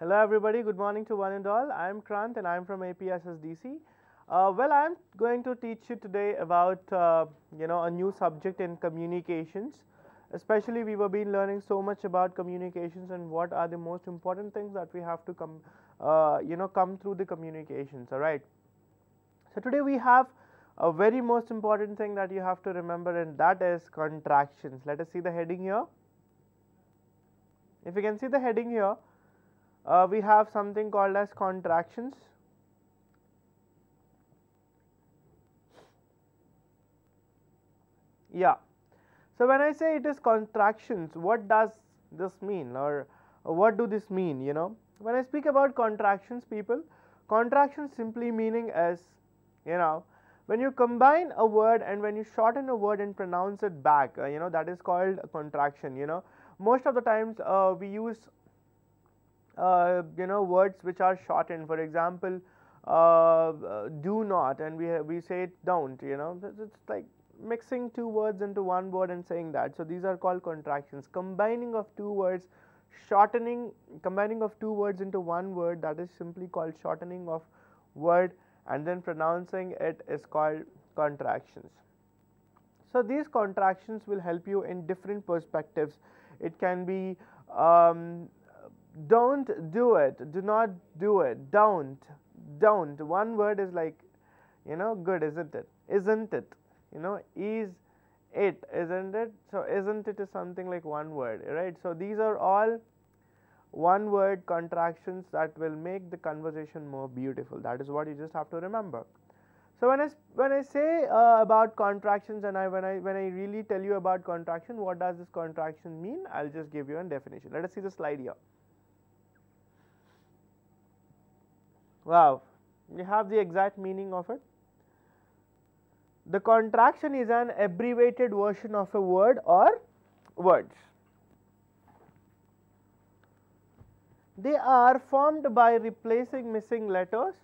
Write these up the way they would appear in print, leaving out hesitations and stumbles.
Hello everybody, good morning to one and all. I am Kranth and I am from APSSDC. Well, I am going to teach you today about a new subject in communications. Especially we were been learning so much about communications and what are the most important things that we have to come through the communications. All right. So today we have a very most important thing that you have to remember, and that is contractions. Let us see the heading here. If you can see the heading here, we have something called as contractions. Yeah. So when I say it is contractions, what does this mean, or what do this mean? When I speak about contractions, people, contractions simply meaning is, when you combine a word and when you shorten a word and pronounce it back, that is called a contraction. Most of the times we use words which are shortened. For example, do not, and we say don't. It's like mixing two words into one word and saying that. So these are called contractions. Combining of two words, combining of two words into one word, that is simply called shortening of word, and then pronouncing it is called contractions. So these contractions will help you in different perspectives. It can be don't do it, do not do it, don't. One word is like, good, isn't it? Isn't it? Is it, isn't it? So isn't it is something like one word, right? So these are all one word contractions that will make the conversation more beautiful. That is what you just have to remember. So when I say about contractions, and when I really tell you about contraction, what does this contraction mean? I'll just give you a definition. Let us see the slide here. Wow, you have the exact meaning of it. The contraction is an abbreviated version of a word or words. They are formed by replacing missing letters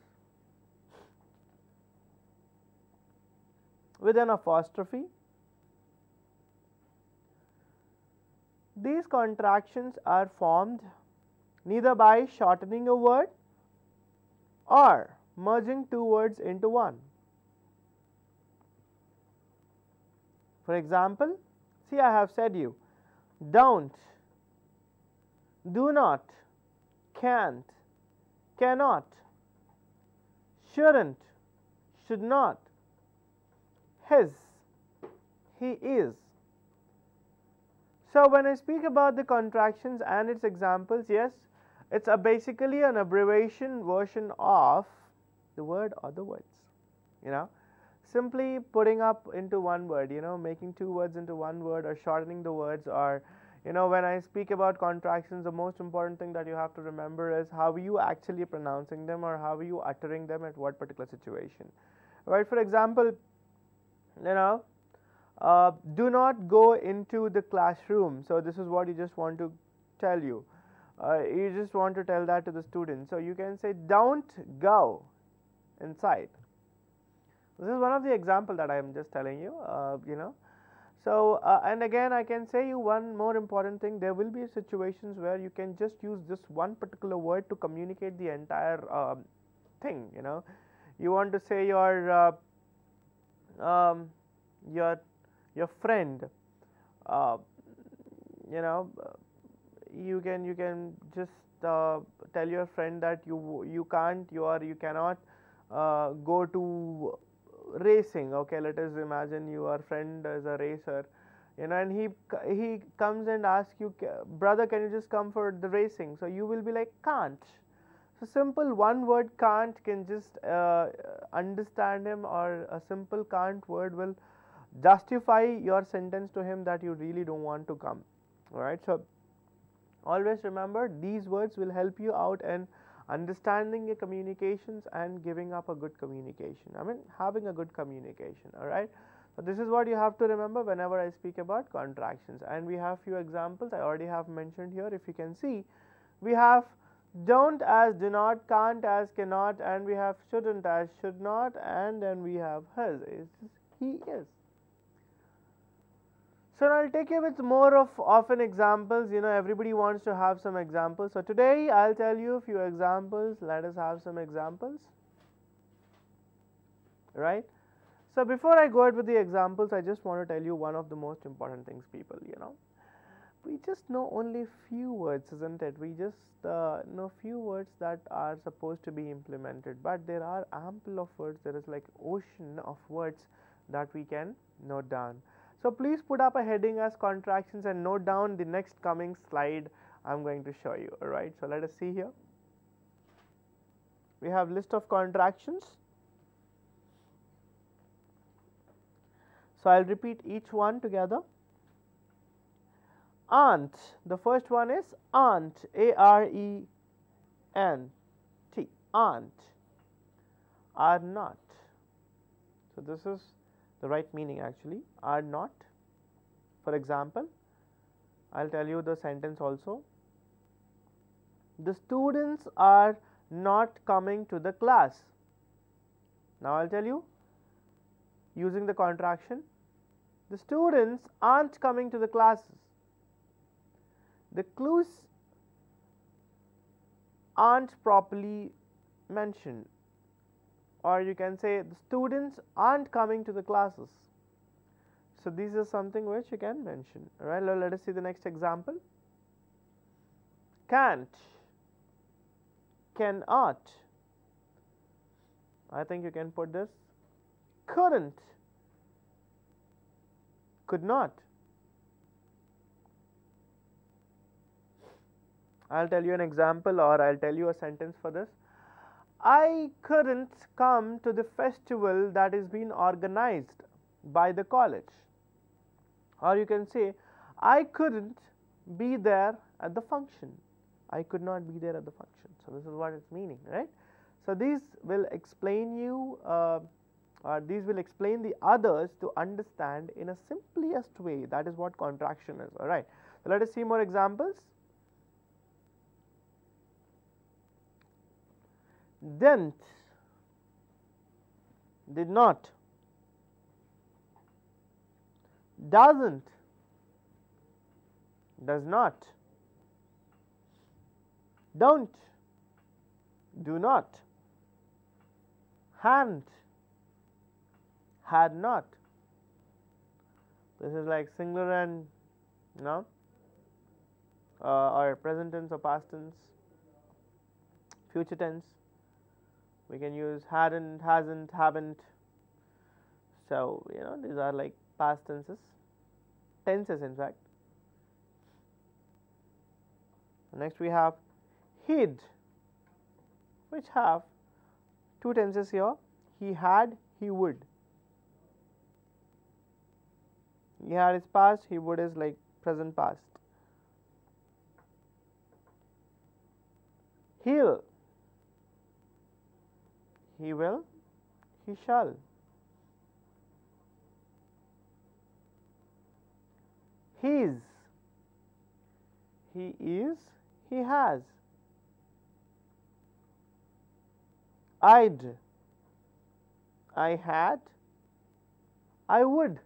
with an apostrophe. These contractions are formed neither by shortening a word or merging two words into one. For example, see, I have said you don't, do not, can't, cannot, shouldn't, should not, his, he is. So when I speak about the contractions and its examples, yes, it's basically an abbreviation version of the word or the words. Simply putting up into one word, making two words into one word, or shortening the words, or when I speak about contractions, the most important thing that you have to remember is how you actually pronouncing them, or how you uttering them at what particular situation. Right? For example, do not go into the classroom. So this is what you just want to tell you. You just want to tell that to the student. So you can say, don't go inside. This is one of the example that I am just telling you. So and again I can say you one more important thing. There will be situations where you can just use this one particular word to communicate the entire thing. You want to say your friend. You can just tell your friend that you cannot go to racing. Okay, let us imagine your friend is a racer, and he comes and asks you, brother, can you just come for the racing? So you will be like, can't. So simple one word can't can just understand him, or a simple can't word will justify your sentence to him that you really don't want to come. Alright, so always remember, these words will help you out in understanding your communications and giving up a good communication. Having a good communication. Alright, so this is what you have to remember whenever I speak about contractions. And we have few examples I already have mentioned here. If you can see, we have don't as do not, can't as cannot, and we have shouldn't as should not, and then we have his is he is. So now I'll take you with more of often examples. You know, everybody wants to have some examples. So today I'll tell you a few examples. Let us have some examples. Right? So before I go ahead with the examples, I just want to tell you one of the most important things, people. You know, we just know only few words, isn't it? We just know few words that are supposed to be implemented, but there are ample of words. There is like ocean of words that we can note down. So please put up a heading as contractions and note down the next coming slide I'm going to show you. Alright, so let us see here. We have list of contractions. So I'll repeat each one together. Aunt, the first one is aunt, A-R-E-N-T, aunt, are not. So this is the right meaning actually, are not. For example, I'll tell you the sentence also. The students are not coming to the class. Now I'll tell you using the contraction. The students aren't coming to the classes. The clues aren't properly mentioned, or you can say the students aren't coming to the classes. So this is something which you can mention. Alright, let us see the next example. Can't, cannot. I think you can put this. Couldn't, could not. I'll tell you an example, or I'll tell you a sentence for this. I couldn't come to the festival that is being organized by the college. Or you can say, I couldn't be there at the function. I could not be there at the function. So this is what it's meaning, right? So these will explain you, these will explain the others to understand in a simplest way. That is what contraction is. All right. So let us see more examples. Didn't, did not, doesn't, does not, don't, do not, hadn't, had not. This is like singular and noun, or present tense or past tense, future tense. We can use hadn't, hasn't, haven't. So, you know, these are like past tenses, in fact. Next we have hid, which have two tenses here. He had, he would. He had is past, he would is like present past. He'll, he will, he shall. His, he is, he has. I'd, I had, I would.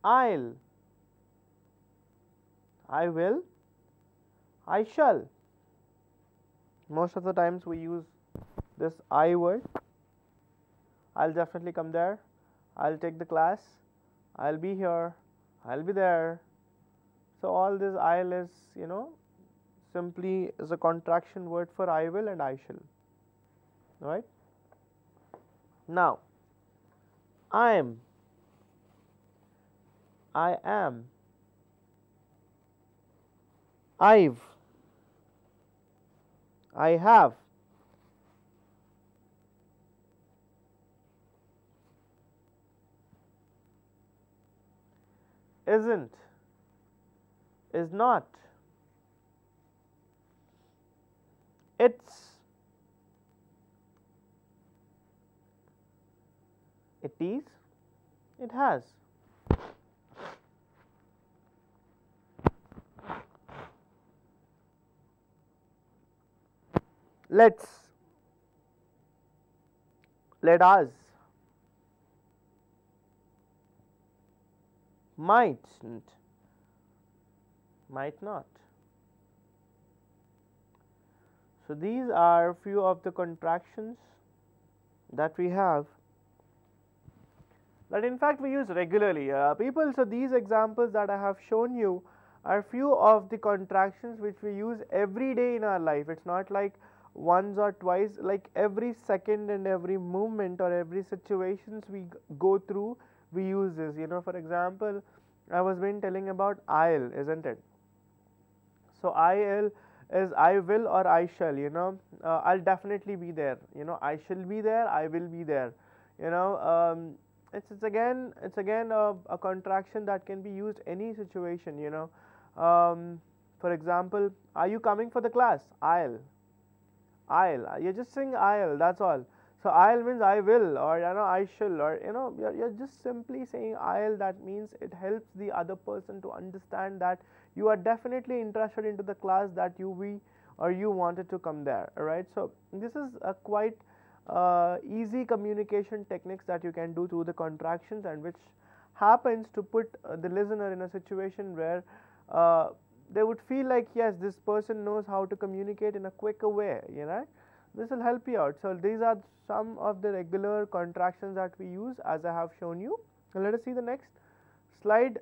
I'll, I will, I shall. Most of the times we use this I word. I'll definitely come there, I'll take the class, I'll be here, I'll be there. So all this I'll is, you know, simply is a contraction word for I will and I shall. Right? Now, I am, I am, I've, I have, isn't, is not, it's, it is, it has. Let us, mightn't, might not. So these are few of the contractions that we have, that in fact we use regularly, people. So these examples that I have shown you are few of the contractions which we use every day in our life. It's not like once or twice, like every second and every movement or every situations we go through, we use this. For example, I was been telling about I'll, isn't it? So I'll is I will or I shall. I'll definitely be there. I shall be there, I will be there. you know it's again a contraction that can be used any situation. For example, are you coming for the class? I'll you're just saying I'll, that's all. So I'll means I will, or I shall, or you're just simply saying I'll. That means it helps the other person to understand that you are definitely interested into the class, that you wanted to come there. All right, so this is a quite easy communication techniques that you can do through the contractions, and which happens to put the listener in a situation where they would feel like, yes, this person knows how to communicate in a quicker way. This will help you out. So these are some of the regular contractions that we use, as I have shown you. Now let us see the next slide.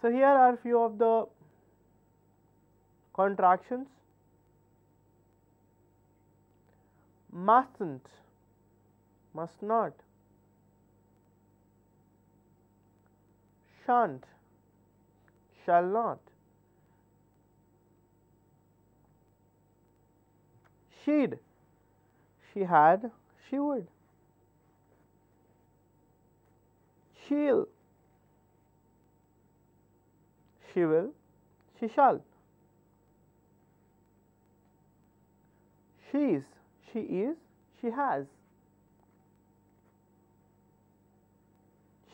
So here are few of the contractions. Mustn't, must not. Shan't, shall not. She'd, she had, she would. She'll, she will, she shall. She's, she is, she has.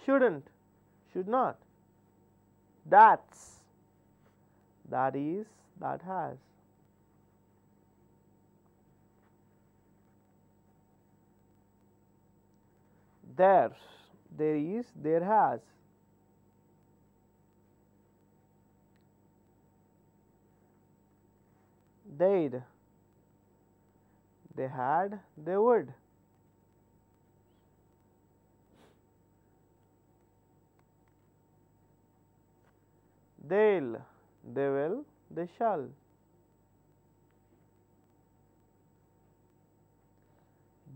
Shouldn't, should not. That's, that is, that has. There's, there is, there has. They'd, they had, they would. They'll, they will, they shall.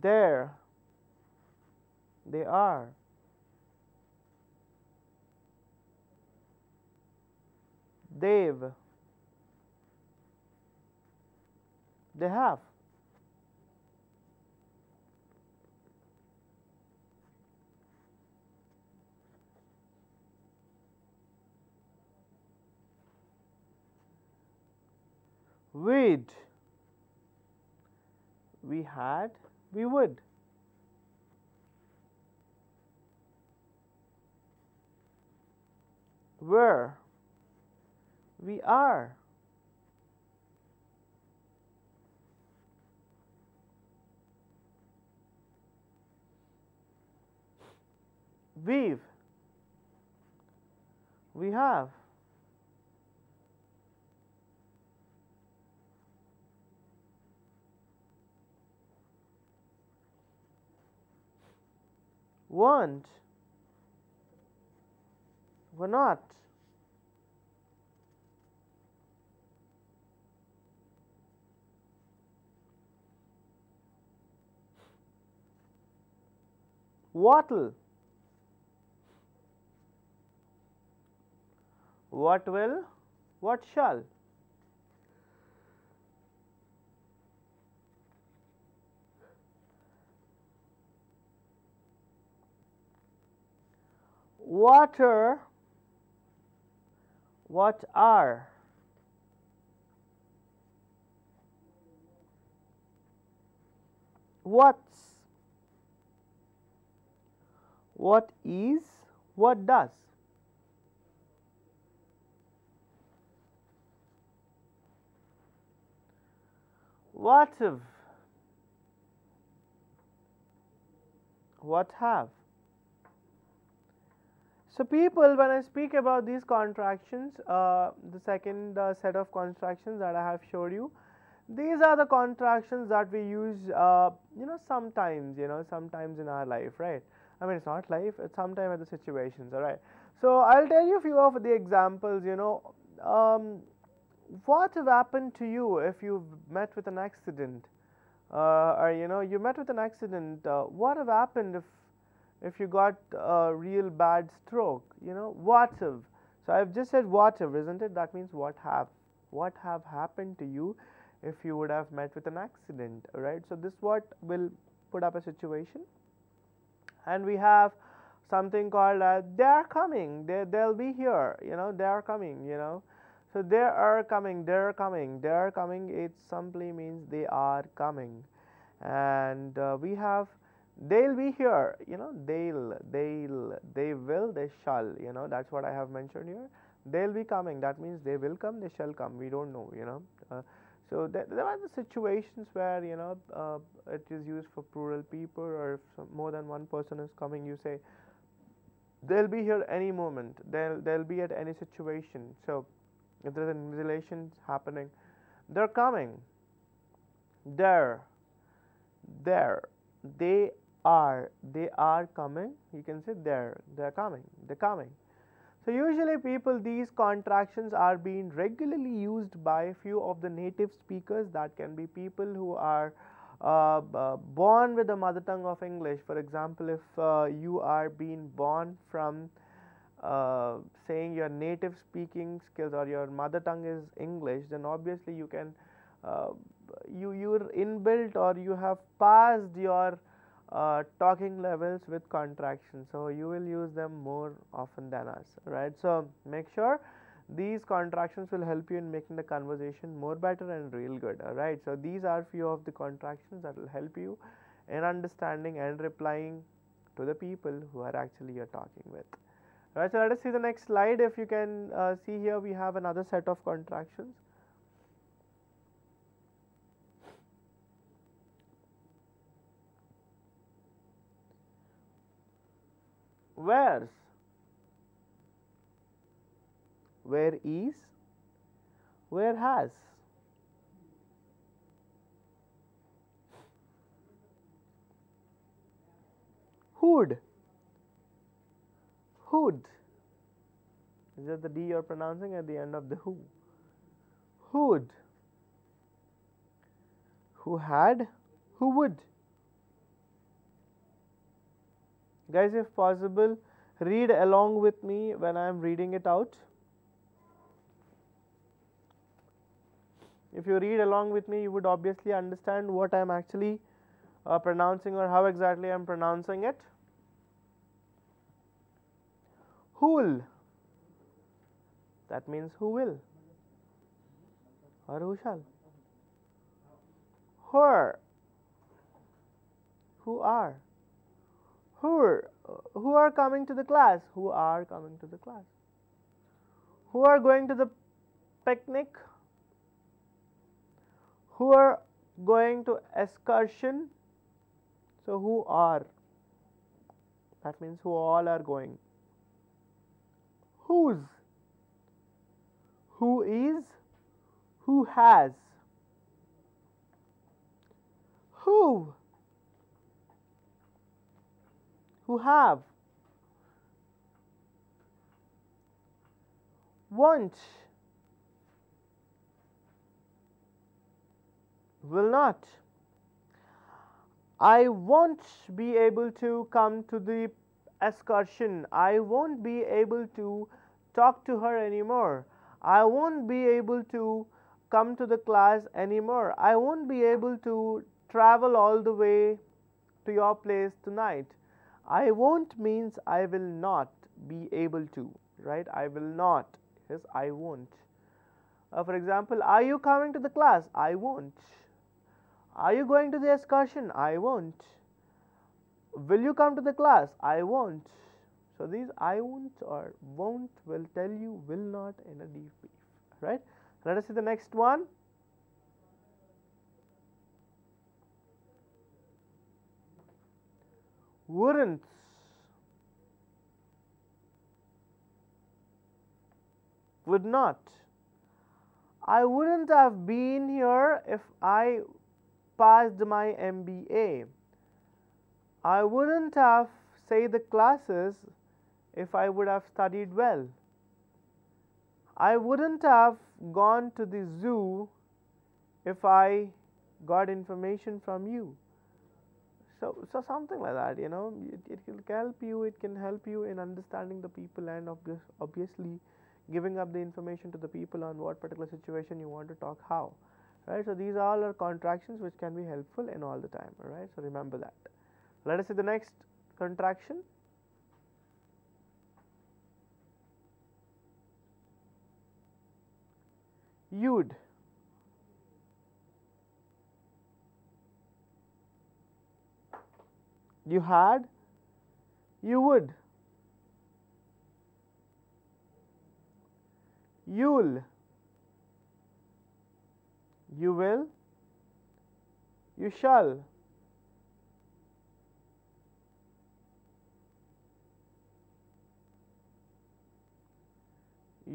There, they are. They've, they have. We'd, we had, we would. Were, we are. We've, we have. Weren't, were not. What'll, what will, what shall. Water, what are. What's, what is, what does. What if, what have. So people, when I speak about these contractions, the second set of contractions that I have showed you, these are the contractions that we use, sometimes, sometimes in our life, right? I mean, it's not life, it's sometime at the situations, all right? So I'll tell you a few of the examples, what have happened to you if you've met with an accident, or you met with an accident, what have happened if you got a real bad stroke, what if. So I've just said what if, isn't it? That means what have happened to you if you would have met with an accident, right? So this what will put up a situation. And we have something called they are coming, they'll be here, they are coming, so they are coming, they're coming, they are coming, it simply means they are coming. And we have they'll be here, they will, they shall, that's what I have mentioned here. They'll be coming, that means they will come, they shall come, we don't know, so there are the situations where it is used for plural people, or if more than one person is coming, you say they'll be here any moment, they'll be at any situation. So if there's an invigilation happening, they're coming, they're there, they are coming, you can say they're coming, they're coming. So usually people, these contractions are being regularly used by a few of the native speakers. That can be people who are born with the mother tongue of English. For example, if you are being born from saying your native speaking skills or your mother tongue is English, then obviously you can you're inbuilt, or you have passed your talking levels with contractions, so you will use them more often than us, right? So make sure these contractions will help you in making the conversation more better and real good, all right? So these are few of the contractions that will help you in understanding and replying to the people who are actually you're talking with. All right, so let us see the next slide. If you can see here, we have another set of contractions. Where's, where is, where has. Who'd, who'd, is that the D you're pronouncing at the end of the who? Who'd, who had, who would. Guys, if possible, read along with me when I am reading it out. If you read along with me, you would obviously understand what I am actually pronouncing, or how exactly I am pronouncing it. Who'll, that means who will, or who shall. Who're, who are. Who are coming to the class, who are coming to the class. Who are going to the picnic, who are going to excursion, so who are, that means who all are going. Whose, who is, who has. Who have. Won't, will not. I won't be able to come to the excursion. I won't be able to talk to her anymore. I won't be able to come to the class anymore. I won't be able to travel all the way to your place tonight. I won't means I will not be able to, right? I will not, yes, I won't. For example, are you coming to the class? I won't. Are you going to the excursion? I won't. Will you come to the class? I won't. So these I won't or won't will tell you will not in a deep brief, right? Let us see the next one. Wouldn't. Would not. I wouldn't have been here if I passed my MBA. I wouldn't have said the classes if I would have studied well. I wouldn't have gone to the zoo if I got information from you. So something like that, you know, it can help you. It can help you in understanding the people and obviously giving up the information to the people on what particular situation you want to talk how, right? So these all are contractions which can be helpful in all the time, all right? So remember that. Let us see the next contraction. You'd. You had. You would. You'll. You will. You shall.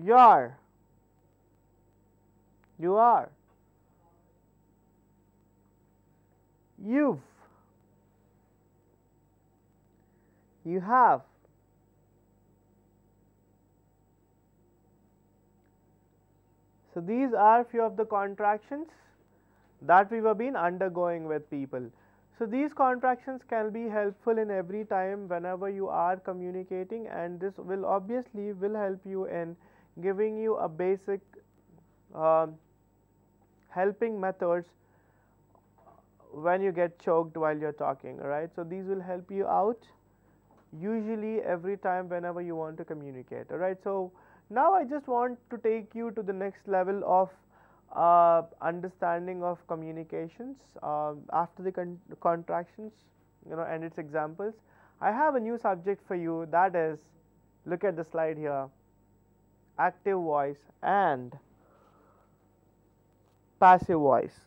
You're. You are. You've. You have. So these are few of the contractions that we have been undergoing with people. So these contractions can be helpful in every time whenever you are communicating, and this will obviously will help you in giving you a basic helping methods when you get choked while you're talking, alright. So these will help you out usually every time whenever you want to communicate, alright. So now I just want to take you to the next level of understanding of communications after the contractions, you know, and its examples. I have a new subject for you, that is, look at the slide here, active voice and passive voice.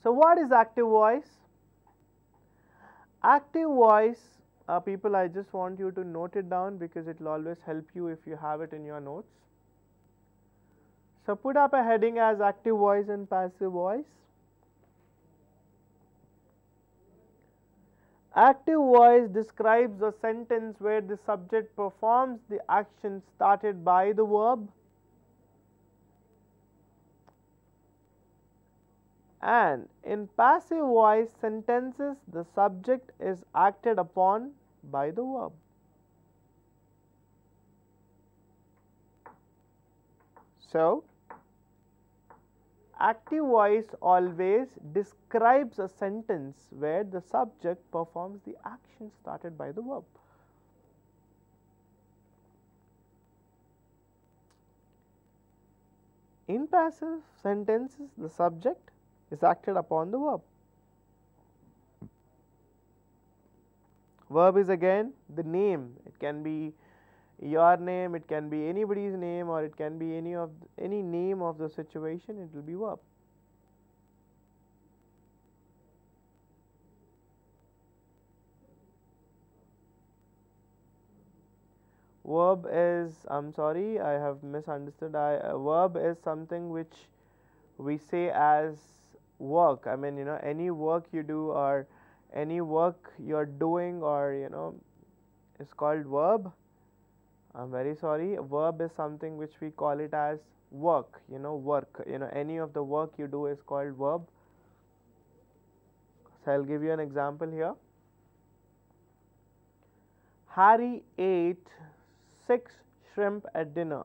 So what is active voice? Active voice, people, I just want you to note it down because it will always help you if you have it in your notes. So put up a heading as active voice and passive voice. Active voice describes a sentence where the subject performs the action started by the verb, and in passive voice sentences the subject is acted upon by the verb. So active voice always describes a sentence where the subject performs the action started by the verb. In passive sentences, the subject is acted upon the verb. Verb is again the name. It can be your name, it can be anybody's name, or it can be any name of the situation. It will be verb. Verb is, I'm sorry, I have misunderstood. Verb is something which we say as work. I mean, you know, any work you do or any work you're doing, or you know, is called verb. I'm very sorry. Verb is something which we call it as work. You know, work. You know, any of the work you do is called verb. So I'll give you an example here. Harry ate 6 shrimp at dinner.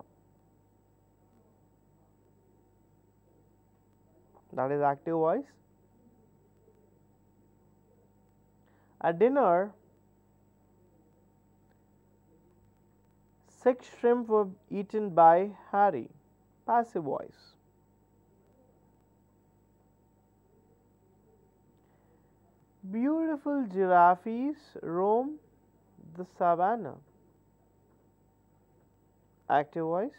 That is active voice. At dinner, 6 shrimp were eaten by Harry. Passive voice. Beautiful giraffes roam the savannah. Active voice.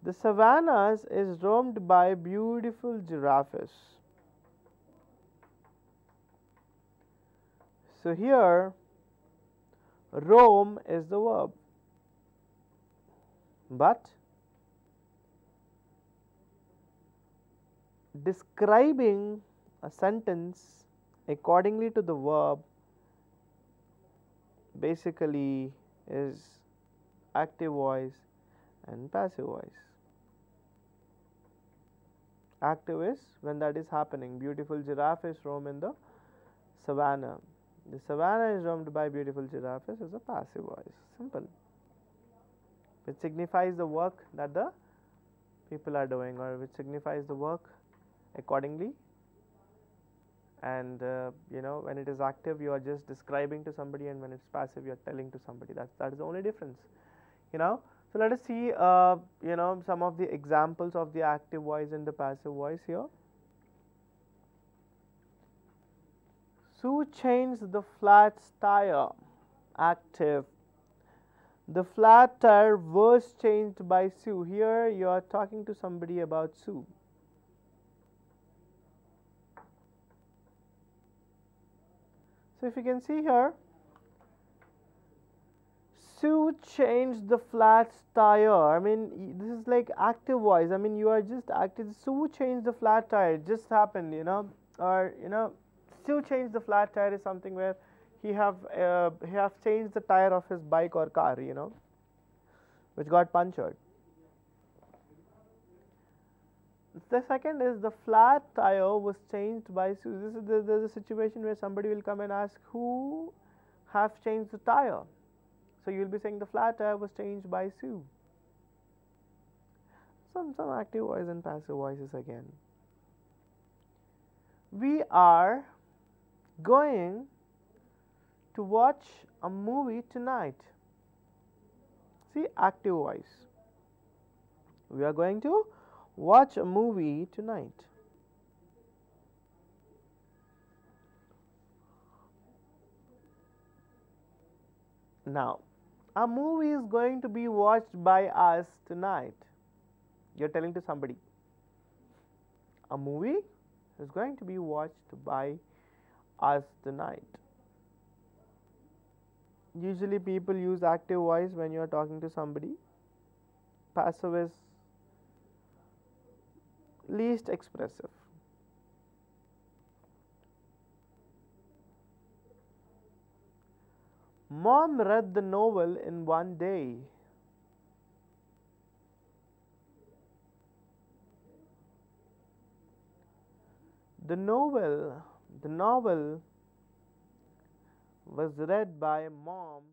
The savannas is roamed by beautiful giraffes. So here roam is the verb, but describing a sentence accordingly to the verb basically is active voice and passive voice. Active is when that is happening. Beautiful giraffe is roam in the savannah. The savannah is roamed by beautiful giraffes is a passive voice. Simple. Which signifies the work that the people are doing, or which signifies the work accordingly. And when it is active, you are just describing to somebody, and when it's passive, you are telling to somebody. That is the only difference. So let us see some of the examples of the active voice and the passive voice here. Sue changed the flat tire. Active. The flat tire was changed by Sue. Here you are talking to somebody about Sue. So if you can see here, Sue changed the flat tire. I mean, this is like active voice. I mean, you are just active. Sue changed the flat tire. It just happened, or Sue changed the flat tire is something where he have changed the tire of his bike or car, which got punctured. The second is the flat tire was changed by Sue. This is there's a situation where somebody will come and ask who have changed the tire. So you will be saying the flat tire was changed by Sue. Some active voice and passive voices again. We are going to watch a movie tonight. See, active voice. We are going to watch a movie tonight. Now, a movie is going to be watched by us tonight. You are telling to somebody. A movie is going to be watched by us tonight. Usually people use active voice when you are talking to somebody. Passive is least expressive. Mom read the novel in one day. The novel was read by Mom